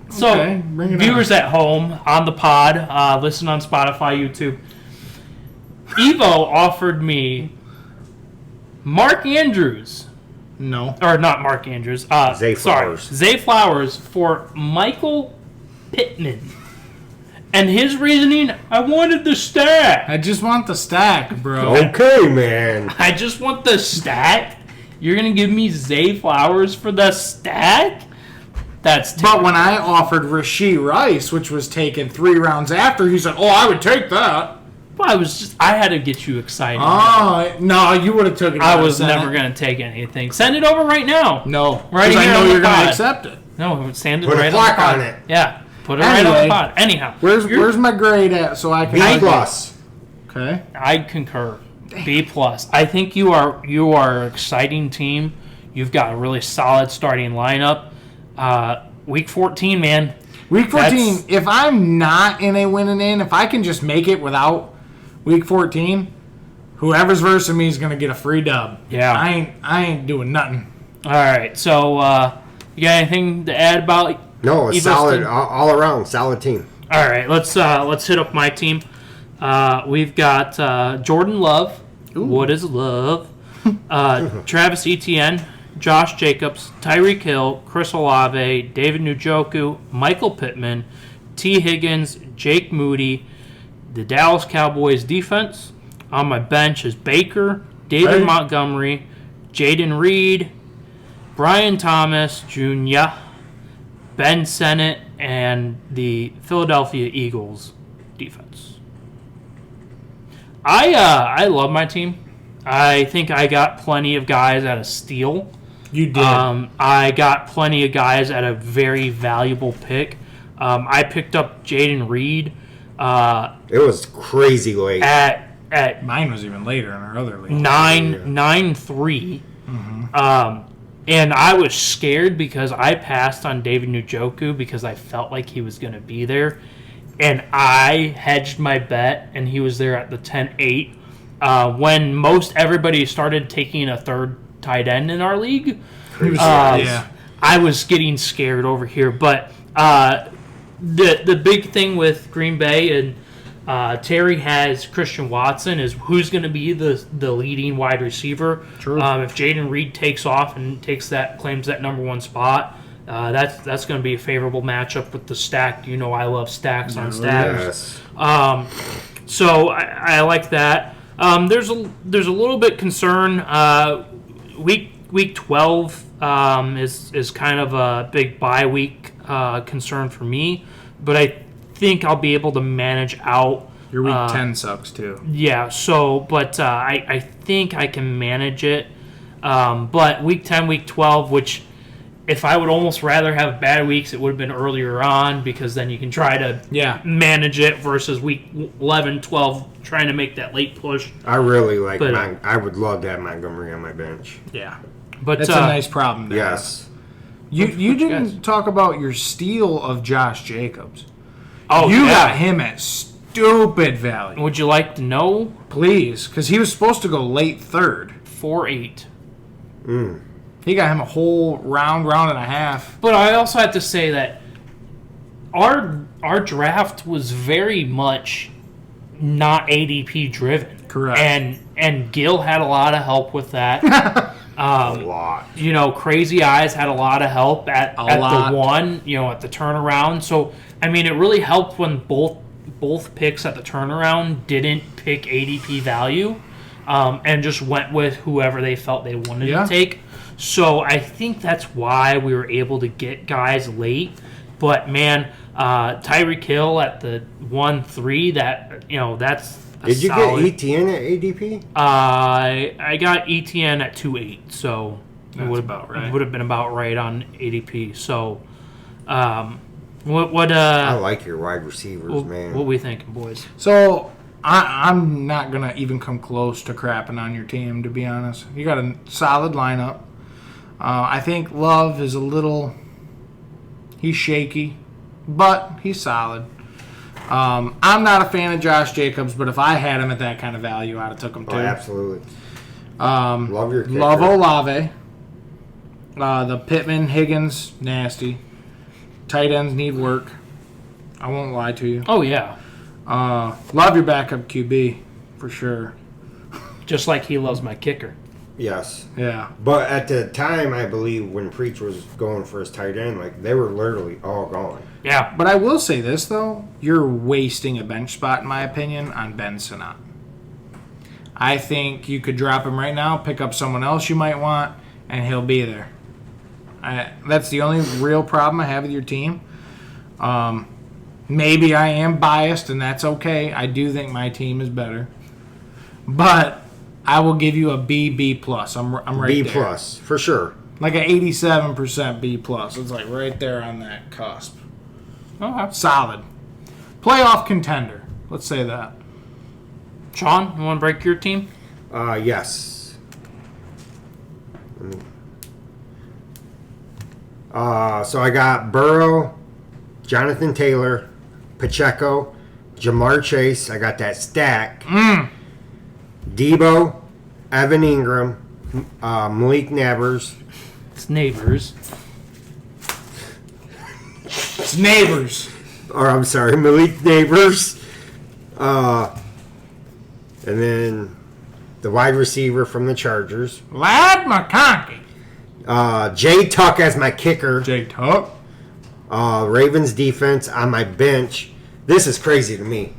So Okay, bring it viewers at home on the pod, listen on Spotify, YouTube. Evo offered me Mark Andrews. No. Or not Mark Andrews. Zay Flowers. Zay Flowers for Michael Pittman. And his reasoning, I wanted the stack. I just want the stack, bro. Okay, man. I just want the stack. You're going to give me Zay Flowers for the stack? That's But terrible. when I offered Rashee Rice, which was taken 3 rounds after, he said, "Oh, I would take that." Well, I had to get you excited. Oh, no, you would have taken it. I was never going to take anything. Send it over right now. No, Right because I here know on the you're going pod. to accept it. No, send it Put a right clock on the pod. on it. Yeah, put it right on Anyway, the pod. Anyhow, Where's my grade at so I can... B plus. Okay. I concur. B plus. I think you are an exciting team. You've got a really solid starting lineup. Week 14, man. Week 14, That's- if I'm not in a winning in, if I can just make it without Week 14, whoever's versing me is going to get a free dub. Yeah. I ain't doing nothing. All right. So, you got anything to add about? No, it's Evo's solid team? all around. Solid team. All right. Let's hit up my team. We've got Jordan Love. Ooh. What is love? Travis Etienne, Josh Jacobs, Tyreek Hill, Chris Olave, David Njoku, Michael Pittman, T. Higgins, Jake Moody, the Dallas Cowboys defense. On my bench is Baker, David Hey. Montgomery, Jaden Reed, Brian Thomas Jr., Ben Sennett, and the Philadelphia Eagles defense. I love my team. I think I got plenty of guys at a steal. You did. I got plenty of guys at a very valuable pick. I picked up Jaden Reed It was crazy late. at Mine was even later in our other league. 9.3. And I was scared because I passed on David Njoku because I felt like he was going to be there. And I hedged my bet, and he was there at the 10-8. When most everybody started taking a third tight end in our league, Yeah. I was getting scared over here. But the big thing with Green Bay and Terry has Christian Watson is who's going to be the leading wide receiver. True. If Jaden Reed takes off and claims that number 1 spot, that's going to be a favorable matchup with the stack. You know I love stacks on stacks. Yes. So I like that. There's a little bit concern. Week 12 is kind of a big bye week concern for me, but I think I'll be able to manage out. Your week 10 sucks too. Yeah. So, but I think I can manage it. But week 10, week 12, which if I would almost rather have bad weeks, it would have been earlier on because then you can try to manage it versus week 11, 12, trying to make that late push. I really like But, I would love to have Montgomery on my bench. Yeah. But That's a nice problem to have. Yes. You didn't guys? talk about your steal of Josh Jacobs. Oh, You yeah. got him at stupid value. Would you like to know? Please, because he was supposed to go late third. 4.8. He got him a whole round and a half. But I also have to say that our draft was very much not ADP driven. Correct. And Gil had a lot of help with that. A lot. You know, Crazy Eyes had a lot of help at lot. the one, at the turnaround. So, I mean, it really helped when both picks at the turnaround didn't pick ADP value and just went with whoever they felt they wanted to take. So I think that's why we were able to get guys late. But, man, Tyreek Hill at the 1-3, that's a Did you solid. get ETN at ADP? I got ETN at 2.8, so That's about right. It would have been about right on ADP. So, what I like your wide receivers, man. what we thinking, boys? So I'm not gonna even come close to crapping on your team, to be honest. You got a solid lineup. I think Love is he's shaky, but he's solid. I'm not a fan of Josh Jacobs, but if I had him at that kind of value, I'd have took him too. Oh, absolutely. Love your kicker. Love Olave. The Pittman, Higgins, nasty. Tight ends need work. I won't lie to you. Oh yeah, Love your backup QB, for sure. just like he loves my kicker. Yes. Yeah. But at the time, I believe, when Preach was going for his tight end, they were literally all gone. Yeah, But I will say this, though. You're wasting a bench spot, in my opinion, on Ben Sinnott. I think you could drop him right now, pick up someone else you might want, and he'll be there. That's the only real problem I have with your team. Maybe I am biased, and that's okay. I do think my team is better. But I will give you a B plus. I'm right B there. plus, for sure. Like an 87% B plus. It's like right there on that cusp. Okay. Solid. Playoff contender. Let's say that. Sean, you want to break your team? Yes. So I got Burrow, Jonathan Taylor, Pacheco, Jamar Chase. I got that stack. Debo, Evan Ingram, Malik Nabers. It's neighbors. It's neighbors. Or I'm sorry, Malik Neighbors. And then the wide receiver from the Chargers. Lad McConkey. Jay Tuck as my kicker. Jay Tuck. Ravens defense on my bench. This is crazy to me.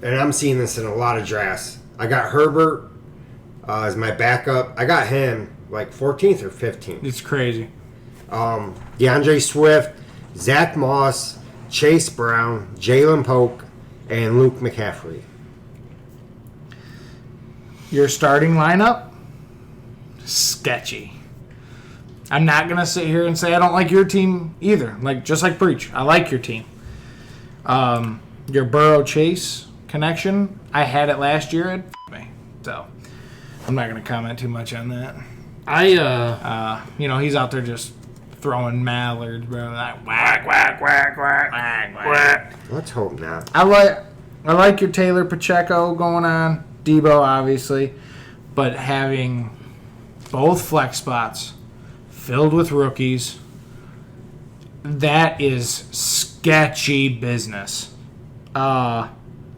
And I'm seeing this in a lot of drafts. I got Herbert as my backup. I got him like 14th or 15th. It's crazy. DeAndre Swift, Zach Moss, Chase Brown, Jalen Polk, and Luke McCaffrey. Your starting lineup? Sketchy. I'm not going to sit here and say I don't like your team either. Just like Breach. I like your team. Your Burrow Chase connection, I had it last year. It me. So, I'm not going to comment too much on that. He's out there just throwing mallards, bro. Like, whack, whack, whack, whack, whack, whack. Let's hope not. I like your Taylor Pacheco going on. Debo, obviously. But having both flex spots filled with rookies, that is sketchy business.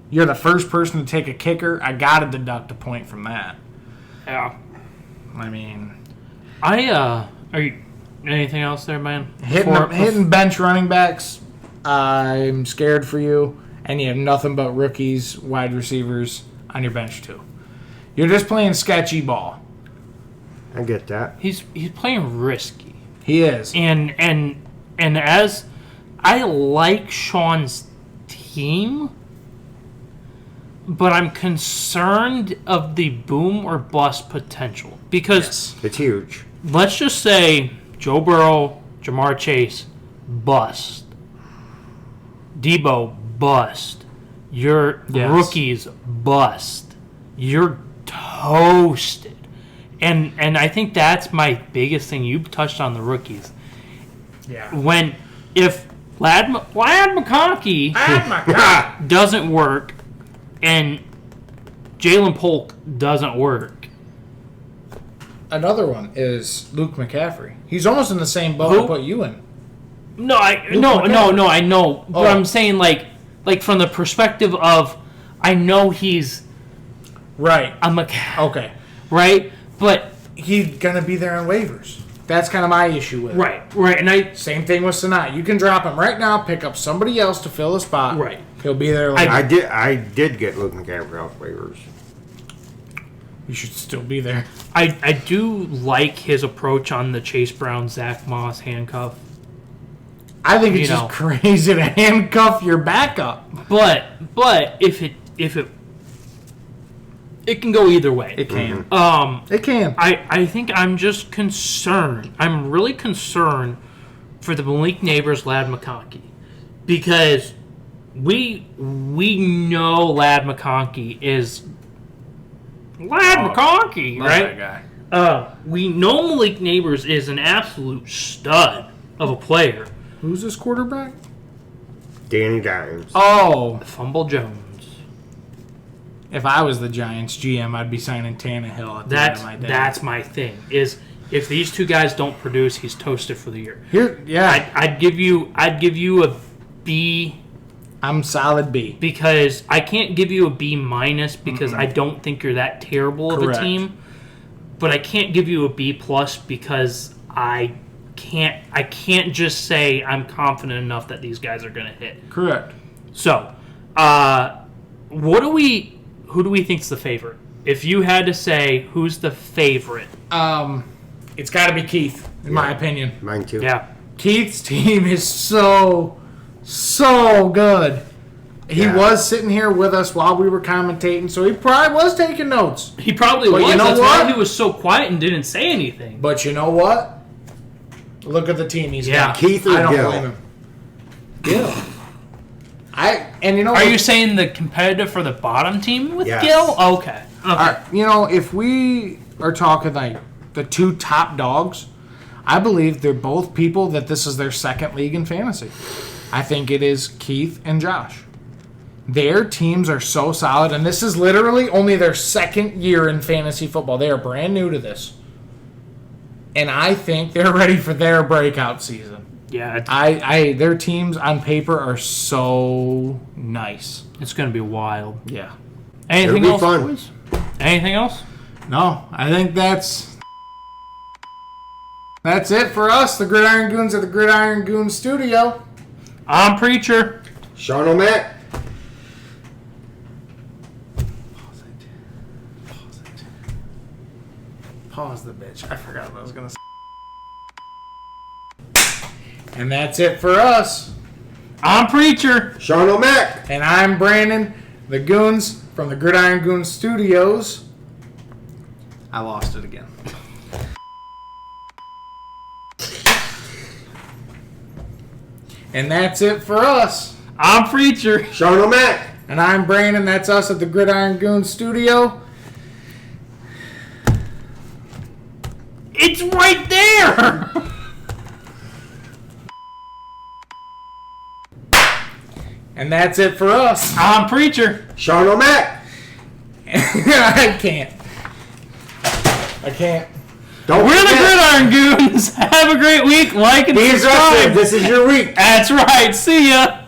You're the first person to take a kicker. I got to deduct a point from that. Yeah. I mean... Are you... Anything else there, man? Hitting bench running backs, I'm scared for you. And you have nothing but rookies, wide receivers on your bench, too. You're just playing sketchy ball. I get that. He's playing risky. He is. And as I like Sean's team, but I'm concerned of the boom or bust potential. Because It's huge. let's just say Joe Burrow, Jamar Chase, bust. Debo, bust. Your rookies, bust. You're toasted. And I think that's my biggest thing. You touched on the rookies. Yeah. If Lad McConkey doesn't work and Jalen Polk doesn't work. Another one is Luke McCaffrey. He's almost in the same boat I put you in. No, I know. But I'm saying like from the perspective of I know he's right. a McCaffrey. Okay. Right? But he's gonna be there on waivers. That's kind of my issue with it. Right. And same thing with Sinai. You can drop him right now, pick up somebody else to fill a spot. Right. He'll be there later. I did get Luke McCaffrey off waivers. You should still be there. I do like his approach on the Chase Brown, Zach Moss handcuff. I think it's just crazy to handcuff your backup. But if it can go either way. It can. It can. I think I'm just concerned. I'm really concerned for the Malik Neighbors, Lad McConkey, because we know Lad McConkey is McConkey, right? That guy. We know Malik Neighbors is an absolute stud of a player. Who's this quarterback? Danny Dimes. Oh. Fumble Jones. If I was the Giants GM, I'd be signing Tannehill at the end of my day. That's my thing. Is if these two guys don't produce, he's toasted for the year. I'd give you a B. I'm solid B because I can't give you a B minus because I don't think you're that terrible of a team. But I can't give you a B plus because I can't just say I'm confident enough that these guys are going to hit. Correct. So, who do we think's the favorite? If you had to say who's the favorite, it's got to be Keith, in my opinion. Mine too. Yeah. Keith's team is so good. He Yeah. was sitting here with us while we were commentating, so he probably was taking notes. He probably But was. you know That's what? why he was so quiet and didn't say anything. But you know what? Look at the team he's Yeah. got. Keith or I don't Gil? blame him. Gil. And you know Are what? you saying the competitive for the bottom team with Yes. Gil? Okay. You know, if we are talking like the two top dogs, I believe they're both people that this is their second league in fantasy. I think it is Keith and Josh. Their teams are so solid, and this is literally only their second year in fantasy football. They are brand new to this. And I think they're ready for their breakout season. Yeah, Their teams on paper are so nice. it's going to be wild. Yeah. Anything It'll be else, fun. boys? Anything else? No, I think that's it for us, the Gridiron Goons at the Gridiron Goons studio. I'm Preacher. Sean O'Mac. Pause the bitch. I forgot what I was going to say. And that's it for us. I'm Preacher. Sean O'Mac. And I'm Brandon, the Goons from the Gridiron Goons studios. I lost it again. And that's it for us. I'm Preacher. Sean O'Mac. And I'm Brandon. That's us at the Gridiron Goons studio. It's right there. And that's it for us. I'm Preacher. Sean O'Mac. I can't. Don't We're the forget, Gridiron Goons. Have a great week. Like and be aggressive. subscribe. This is your week. That's right. See ya.